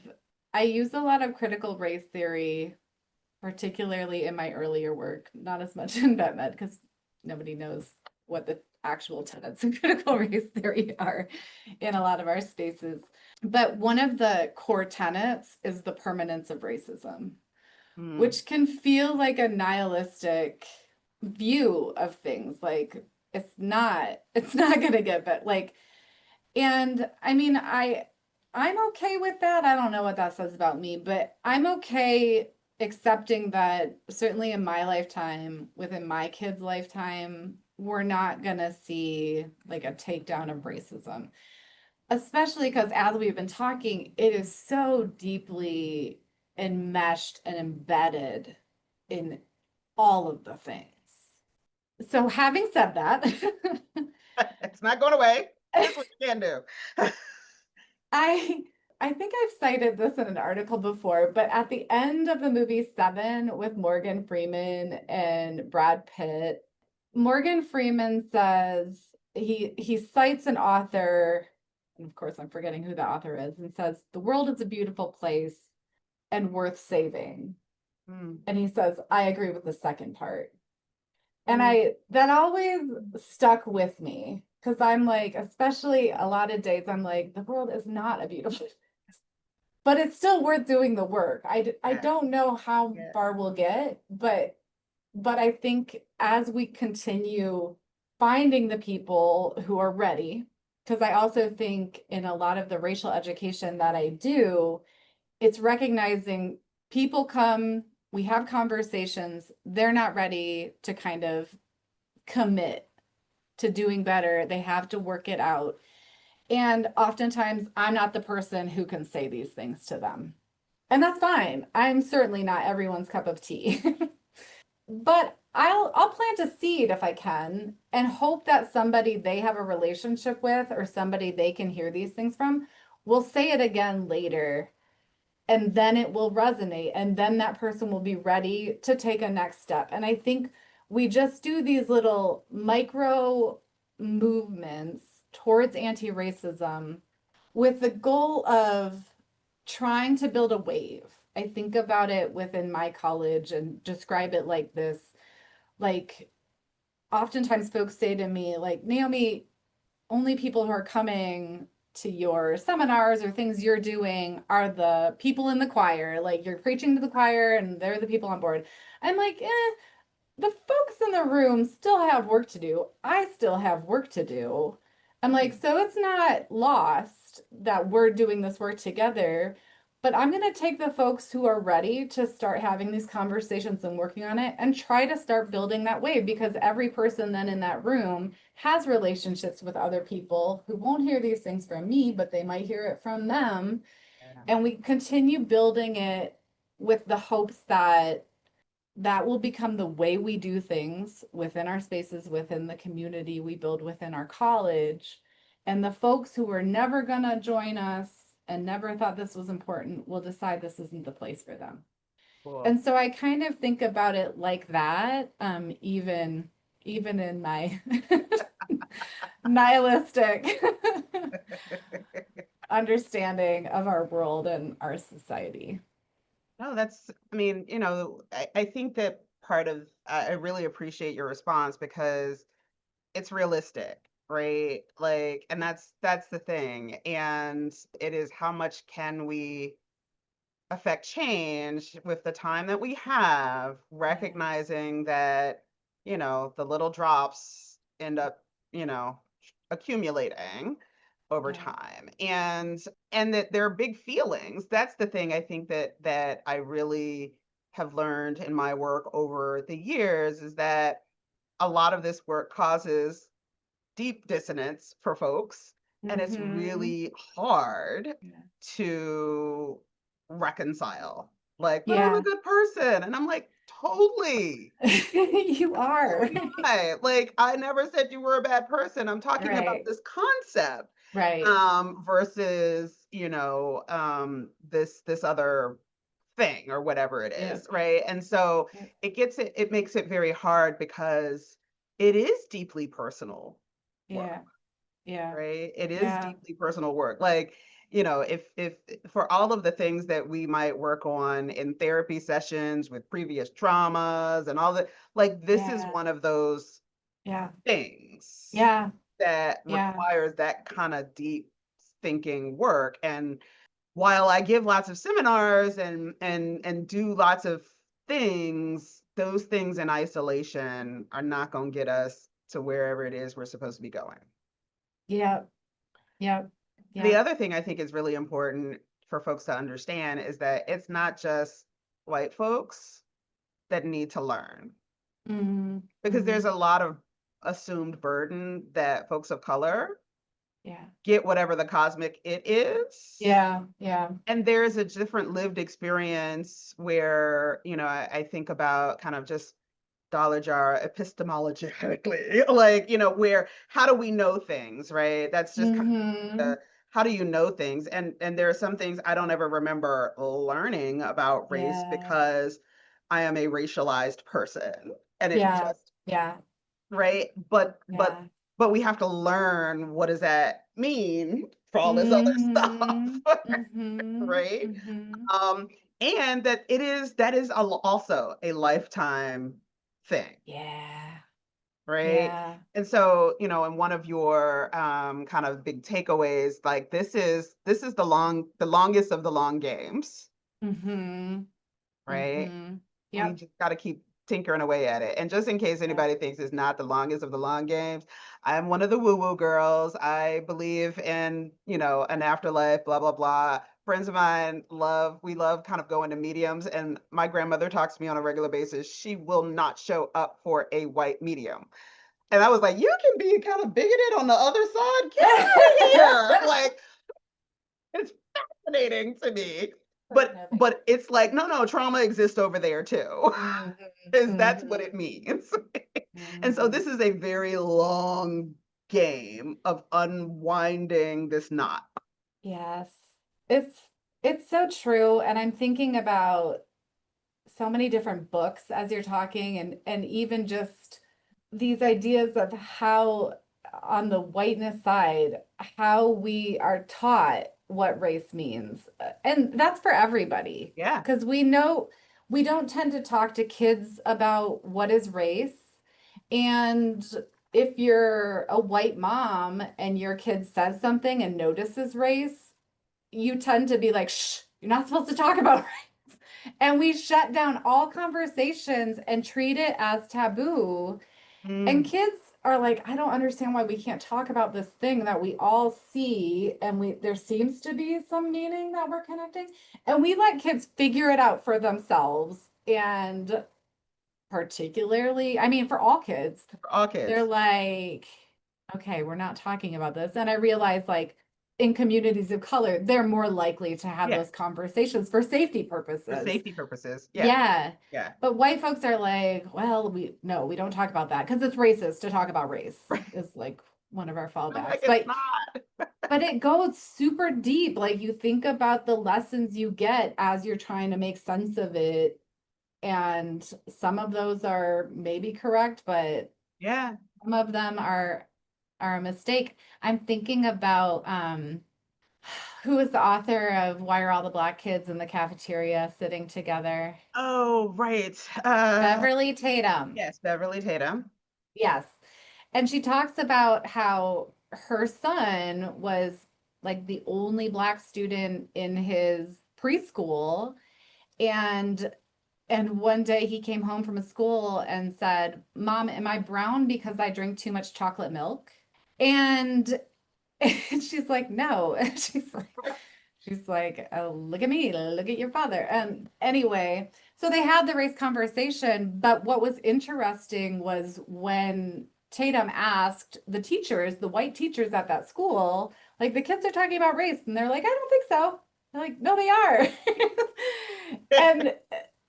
I use a lot of critical race theory, particularly in my earlier work, not as much in vet med because nobody knows what the actual tenets of critical race theory are in a lot of our spaces. But one of the core tenets is the permanence of racism, Mm, which can feel like a nihilistic view of things. Like it's not gonna get better. Like, and I mean, I'm okay with that. I don't know what that says about me, but I'm okay accepting that certainly in my lifetime, within my kids' lifetime, we're not gonna see like a takedown of racism. Especially because as we've been talking, it is so deeply enmeshed and embedded in all of the things. So having said that, it's not going away. Here's what you can do. I I think I've cited this in an article before, but at the end of the movie Seven with Morgan Freeman and Brad Pitt, Morgan Freeman says he cites an author, and of course I'm forgetting who the author is, and says the world is a beautiful place and worth saving. Mm, And he says, I agree with the second part. And mm, I that always stuck with me because I'm like, especially a lot of days, I'm like, the world is not a beautiful, but it's still worth doing the work. I yeah, don't know how yeah. far we'll get, but I think as we continue finding the people who are ready, because I also think in a lot of the racial education that I do, it's recognizing people come, we have conversations, they're not ready to kind of commit to doing better. They have to work it out. And oftentimes, I'm not the person who can say these things to them. And that's fine. I'm certainly not everyone's cup of tea. But I'll plant a seed if I can and hope that somebody they have a relationship with or somebody they can hear these things from will say it again later and then it will resonate and then that person will be ready to take a next step. And I think we just do these little micro movements towards anti-racism with the goal of trying to build a wave. I think about it within my college and describe it like this. Like oftentimes folks say to me like, Naomi, only people who are coming to your seminars or things you're doing are the people in the choir. Like you're preaching to the choir and they're the people on board. I'm like, the folks in the room still have work to do. I still have work to do. I'm like, so it's not lost that we're doing this work together, but I'm going to take the folks who are ready to start having these conversations and working on it and try to start building that wave because every person then in that room has relationships with other people who won't hear these things from me, but they might hear it from them. Yeah. And we continue building it with the hopes that that will become the way we do things within our spaces, within the community we build within our college. And the folks who were never going to join us and never thought this was important will decide this isn't the place for them. Cool. And so I kind of think about it like that, even in my nihilistic understanding of our world and our society. No, that's, I mean, I think that part of, I really appreciate your response because it's realistic, right? Like, and that's the thing. And it is how much can we affect change with the time that we have, Yeah. recognizing that, the little drops end up, accumulating over Yeah. time. And that there are big feelings. That's the thing I think that I really have learned in my work over the years is that a lot of this work causes deep dissonance for folks, and it's Mm-hmm. really hard Yeah. to reconcile. Like, but I'm a Yeah. good person. And I'm like, totally. You So are. am I. Like, I never said you were a bad person. I'm talking about Right. this concept Right. versus, this other thing or whatever it Yep. is, right? And so Yep. it makes it very hard because it is deeply personal work, Yeah. Yeah. right? It is Yeah. deeply personal work. Like, if for all of the things that we might work on in therapy sessions with previous traumas and all that, like this is Yeah. one of those Yeah. things Yeah. that Yeah. requires that kind of deep thinking work. And while I give lots of seminars and do lots of things, those things in isolation are not going to get us to wherever it is we're supposed to be going. Yeah. Yeah. The Yeah. other thing I think is really important for folks to understand is that it's not just white folks that need to learn, Mm-hmm. because Mm-hmm. there's a lot of assumed burden that folks of color Yeah. get whatever the cosmic it is. Yeah. Yeah. And there's a different lived experience where, I think about kind of just dollar jar epistemologically, like, where how do we know things, right? That's just kind of Mm-hmm. how do you know things? And there are some things I don't ever remember learning about race Yeah. because I am a racialized person. And it Yeah. just, Yeah. right? But but Yeah. but we have to learn, what does that mean for all this other stuff, Mm-hmm. Mm-hmm. right? Mm-hmm. Um, and that is also a lifetime thing, Yeah. right? Yeah. And so, in one of your kind of big takeaways, like this is the longest of the long games, Mm-hmm. right? Mm-hmm. We Yep. just got to keep tinkering away at it. And just in case Yep. anybody thinks it's not the longest of the long games, I'm one of the woo-woo girls. I believe in, an afterlife, blah, blah, blah. Friends of mine we love kind of going to mediums. And my grandmother talks to me on a regular basis. She will not show up for a white medium. And I was like, you can be kind of bigoted on the other side. Get out of here. Like, it's fascinating to me. But it's like, no, trauma exists over there too. Mhm, Is that's what mhm, it means. And so mhm. this is a very long game of unwinding this knot. Yes. It's it's so true. And I'm thinking about so many different books as you're talking and even just these ideas of how on the whiteness side, how we are taught what race means. And that's for everybody. Yeah. Because we know we don't tend to talk to kids about what is race. And if you're a white mom and your kid says something and notices race, you tend to be like, shh, you're not supposed to talk about race. And we shut down all conversations and treat it as taboo. And Mm, kids are like, I don't understand why we can't talk about this thing that we all see and we there seems to be some meaning that we're connecting. And we let kids figure it out for themselves. And particularly, I mean, for all kids, for all they're kids. like, okay, we're not talking about this. And I realize, like, in communities of color, they're more likely to have Yeah. those conversations for safety For purposes. safety purposes. Yeah. Yeah. Yeah. But white folks are like, well, we no, we don't talk about that because it's racist to talk about race, is like one of our I'm fallbacks. like, it's not. But it goes super deep. Like you think about the lessons you get as you're trying to make sense of it. And some of those are maybe correct, but Yeah. some of them are a mistake. I'm thinking about Who was the author of Why Are All the Black Kids in the Cafeteria Sitting Together? Oh, right. Beverly Tatum. Yes, Beverly Tatum. Yes. And she talks about how her son was like the only black student in his preschool. And one day he came home from school and said, "Mom, am I brown because I drink too much chocolate milk?" And, and she's like, "No." And she's like, "Oh, look at me, look at your father." Anyway, so they had the race conversation, but what was interesting was when Tatum asked the teachers, the white teachers at that school, like the kids are talking about race, and they're like, "I don't think so." They're like, "No, they are." And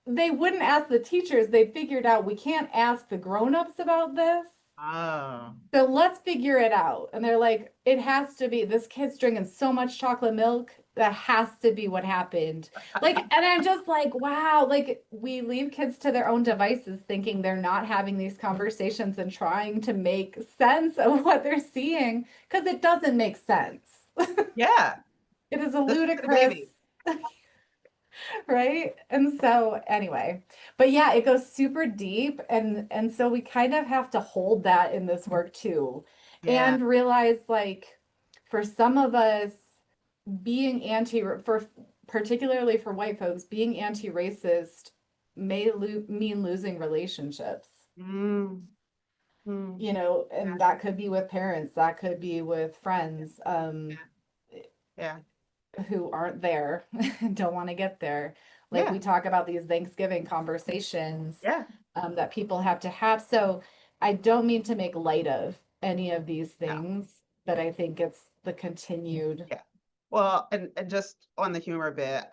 they wouldn't ask the teachers. They figured out we can't ask the grown-ups about this. Oh, So let's figure it out. And they're like, it has to be this kid's drinking so much chocolate milk. That has to be what happened. Like, and I'm just like, wow, like we leave kids to their own devices thinking they're not having these conversations and trying to make sense of what they're seeing because it doesn't make sense. yeah. It is a Listen to the ludicrous, baby. right? And so anyway, but yeah, it goes super deep and so we kind of have to hold that in this work too Yeah. and realize like for some of us being anti for particularly for white folks being anti-racist may mean losing relationships, Mm, mm, you know, yeah, and that could be with parents, that could be with friends yeah, who aren't there, don't want to get there. Like yeah, we talk about these Thanksgiving conversations yeah, that people have to have. So I don't mean to make light of any of these no, things, but I think it's the continued. yeah. Well, and just on the humor bit,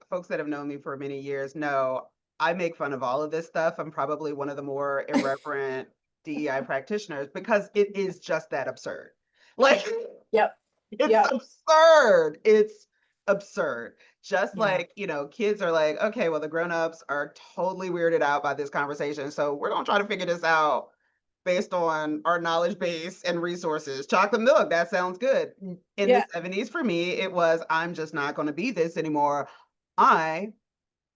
folks that have known me for many years know I make fun of all of this stuff. I'm probably one of the more irreverent DEI practitioners because it is just that absurd. Like, Yep. it's Yep. absurd. It's absurd. Just Yeah. like, kids are like, okay, well, the grown-ups are totally weirded out by this conversation. So we're gonna try to figure this out based on our knowledge base and resources. Chocolate milk, that sounds good. In the Yeah. 70s, for me, it was, I'm just not gonna be this anymore. I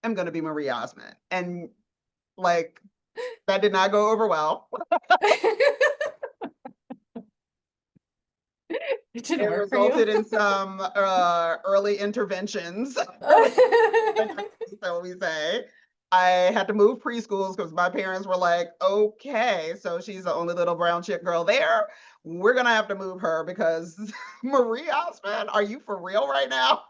am gonna be Marie Osmond. And like that did not go over well. It didn't It work for you. resulted in some early interventions, early interventions, so we say. I had to move preschools because my parents were like, okay, so she's the only little brown chick girl there. We're gonna have to move her because Marie Osmond, are you for real right now?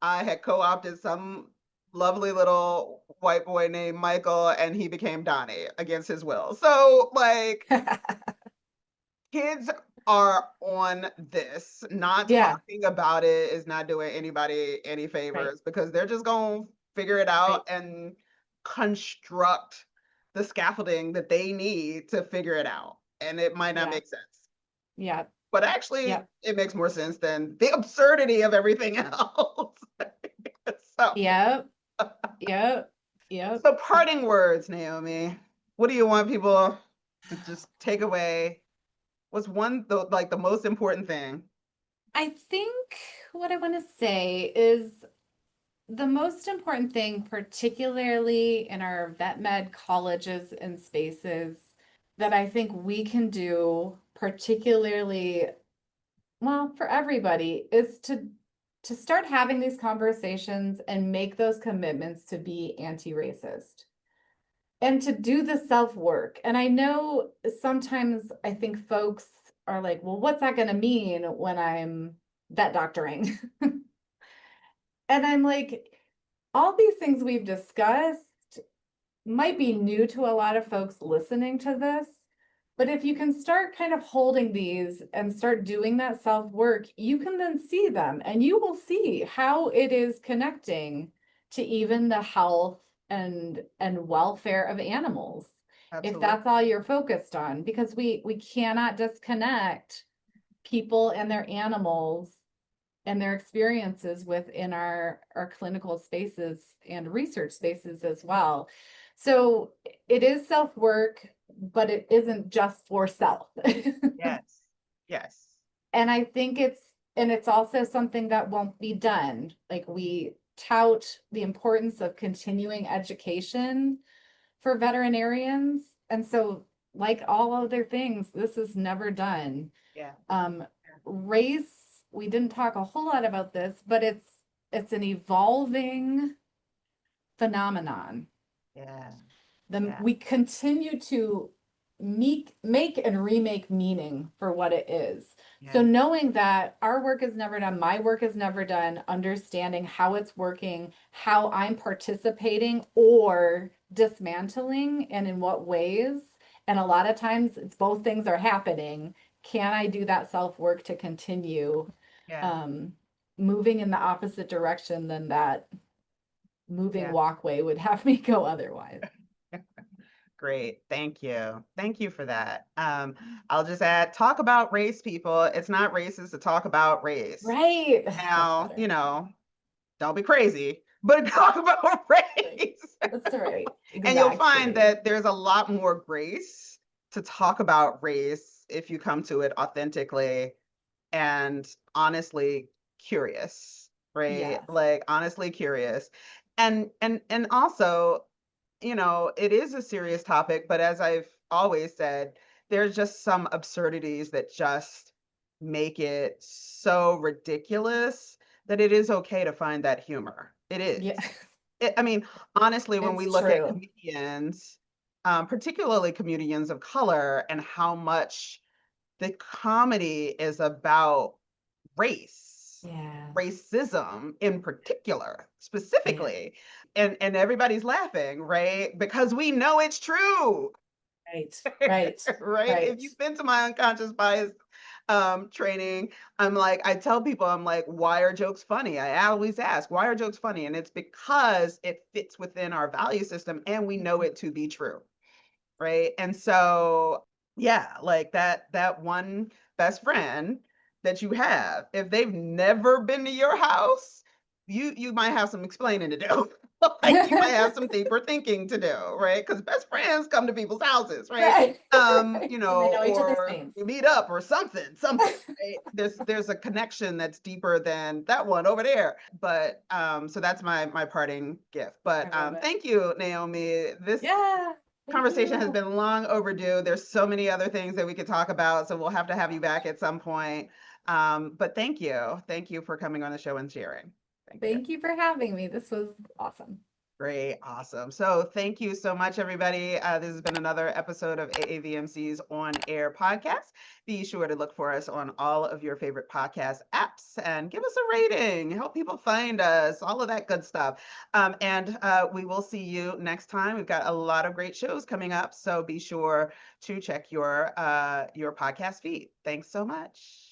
I had co-opted some lovely little white boy named Michael, and he became Donnie against his will. So, like, kids are on this. Not Yeah. talking about it is not doing anybody any Right. favors because they're just going to figure it out Right. and construct the scaffolding that they need to figure it out. And it might not Yeah. make sense. Yeah. But actually, Yeah. it makes more sense than the absurdity of everything else. so, Yep. Yep. Yep. so parting words, Naomi. What do you want people to just take away? What's like the most important thing? I think what I want to say is the most important thing, particularly in our vet med colleges and spaces, that I think we can do, particularly, well, for everybody, is to start having these conversations and make those commitments to be anti-racist and to do the self-work. And I know sometimes I think folks are like, well, what's that going to mean when I'm vet doctoring? And I'm like, all these things we've discussed might be new to a lot of folks listening to this. But if you can start kind of holding these and start doing that self work, you can then see them and you will see how it is connecting to even the health and welfare of animals. If Absolutely. that's all you're focused on, because we cannot disconnect people and their animals and their experiences within our clinical spaces and research spaces as well. So it is self-work, but it isn't just for self. Yes. Yes. And I think it's also something that won't be done. Like we tout the importance of continuing education for veterinarians. And so, like all other things, this is never done. Yeah. Race, we didn't talk a whole lot about this, but it's an evolving phenomenon. Yeah. We continue to make and remake meaning for what it is. So Yeah. knowing that our work is never done, my work is never done, understanding how it's working, how I'm participating or dismantling, and in what ways. And a lot of times it's both things are happening. Can I do that self work to continue Yeah. um, moving in the opposite direction than that moving Yeah. walkway would have me go otherwise? Great. Thank you. Thank you for that. I'll just add, talk about race, people. It's not racist to talk about race. Right. That's Now, better. don't be crazy, but talk about Right. race. That's right. And you'll find Exactly. that there's a lot more grace to talk about race if you come to it authentically and honestly curious, right? Yes. Like honestly curious. And also, it is a serious topic, but as I've always said, there's just some absurdities that just make it so ridiculous that it is okay to find that humor. It is. Yeah. I mean, honestly, when we It's look at true. comedians, particularly comedians of color, and how much the comedy is about race, Yeah. racism in particular, Yeah. specifically, and everybody's laughing, right? Because we know it's true. Right. Right. Right? If Right. you've been to my unconscious bias training, I tell people, I'm like, why are jokes funny? I always ask, why are jokes funny? And it's because it fits within our value system and we know Mhm. it to be true. Right. And so, yeah, like that one best friend that you have, if they've never been to your house, you might have some explaining to do. Like you might have some deeper thinking to do, right? Because best friends come to people's houses, right? Right. Right. And they know each other's Or names. you meet up or something, right? There's a connection that's deeper than that one over there. But so that's my parting gift. I But love it. thank you, Naomi. This Yeah. Thank conversation has you. been long overdue. There's so many other things that we could talk about, so we'll have to Oh have you gosh. back at some point. But thank you. Thank you for coming on the show and sharing. Thank you. Thank you for having me. This was awesome. Great. Awesome. So thank you so much, everybody. This has been another episode of AAVMC's On Air podcast. Be sure to look for us on all of your favorite podcast apps and give us a rating, help people find us, all of that good stuff. And we will see you next time. We've got a lot of great shows coming up, so be sure to check your podcast feed. Thanks so much.